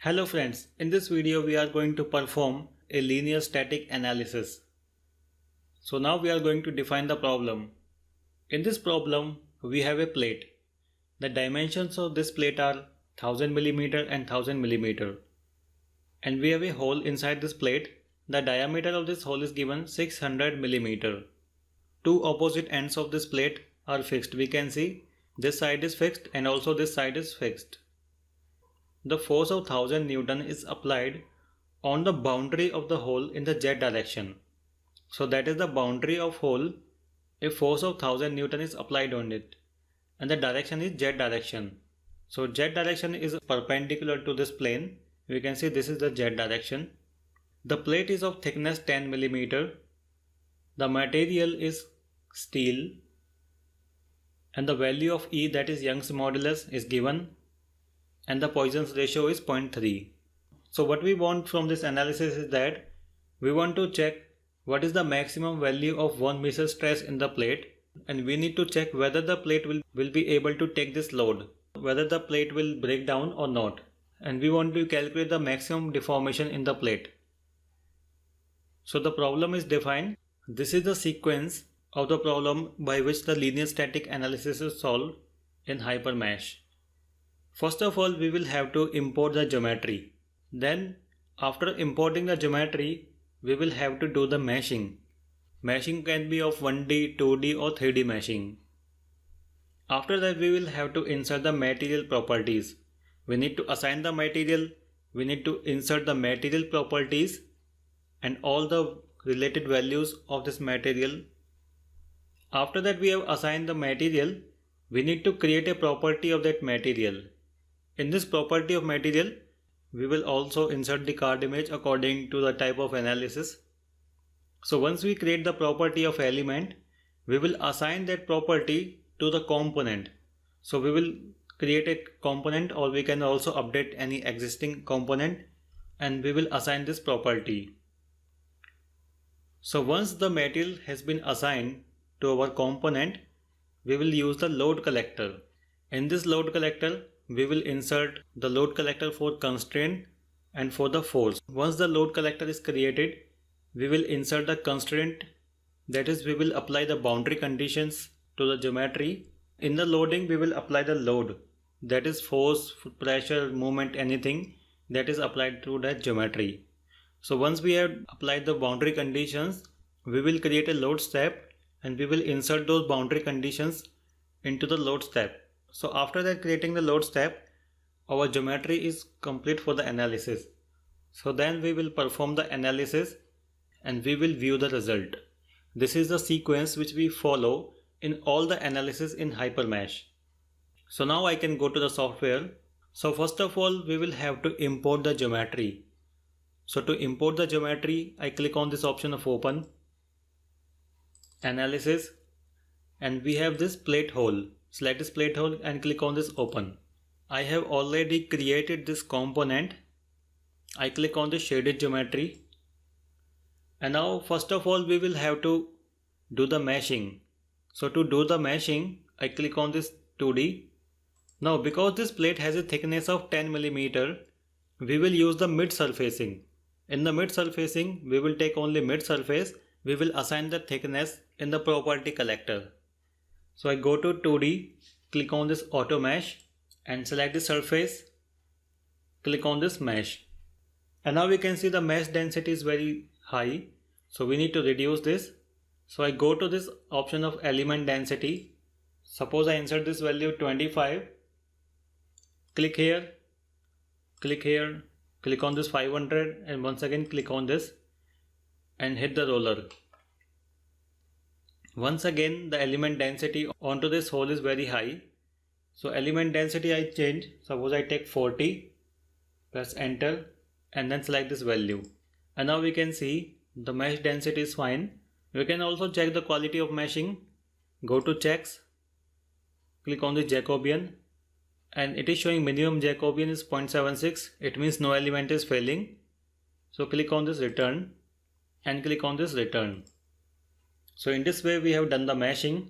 Hello friends, in this video we are going to perform a linear static analysis. So now we are going to define the problem. In this problem we have a plate. The dimensions of this plate are 1000 mm and 1000 mm. And we have a hole inside this plate. The diameter of this hole is given 600 mm. Two opposite ends of this plate are fixed. We can see this side is fixed and also this side is fixed. The force of 1000 Newton is applied on the boundary of the hole in the z direction. So that is the boundary of hole. A force of 1000 Newton is applied on it and the direction is z direction. So z direction is perpendicular to this plane. We can see this is the z direction. The plate is of thickness 10 mm. The material is steel and the value of E, that is Young's modulus, is given and the Poisson's ratio is 0.3. So what we want from this analysis is that we want to check what is the maximum value of von Mises stress in the plate, and we need to check whether the plate will be able to take this load, whether the plate will break down or not, and we want to calculate the maximum deformation in the plate. So the problem is defined. This is the sequence of the problem by which the linear static analysis is solved in HyperMesh. First of all, we will have to import the geometry. Then after importing the geometry, we will have to do the meshing. Meshing can be of 1D, 2D or 3D meshing. After that, we will have to insert the material properties. We need to assign the material, we need to insert the material properties and all the related values of this material. After that, we have assigned the material, we need to create a property of that material. In this property of material, we will also insert the card image according to the type of analysis. So once we create the property of element, we will assign that property to the component. So we will create a component, or we can also update any existing component, and we will assign this property. So once the material has been assigned to our component, we will use the load collector. In this load collector, we will insert the load collector for constraint and for the force. Once the load collector is created, we will insert the constraint, that is, we will apply the boundary conditions to the geometry. In the loading, we will apply the load, that is force, pressure, movement, anything that is applied to that geometry. So once we have applied the boundary conditions, we will create a load step and we will insert those boundary conditions into the load step. So after that, creating the load step, our geometry is complete for the analysis. So then we will perform the analysis and we will view the result. This is the sequence which we follow in all the analysis in HyperMesh. So now I can go to the software. So first of all, we will have to import the geometry. So to import the geometry, I click on this option of open, analysis, and we have this plate hole. Select this plate hole and click on this open. I have already created this component. I click on the shaded geometry. And now first of all, we will have to do the meshing. So to do the meshing, I click on this 2D. Now because this plate has a thickness of 10 mm, we will use the mid surfacing. In the mid surfacing, we will take only mid surface. We will assign the thickness in the property collector. So I go to 2D, click on this auto mesh and select the surface, click on this mesh. And now we can see the mesh density is very high. So we need to reduce this. So I go to this option of element density. Suppose I insert this value 25. Click here, click on this 500 and once again click on this and hit the roller. Once again, the element density onto this hole is very high. So element density I change. Suppose I take 40, press enter and then select this value. And now we can see the mesh density is fine. We can also check the quality of meshing. Go to checks, click on the Jacobian, and it is showing minimum Jacobian is 0.76. It means no element is failing. So click on this return and click on this return. So in this way we have done the meshing.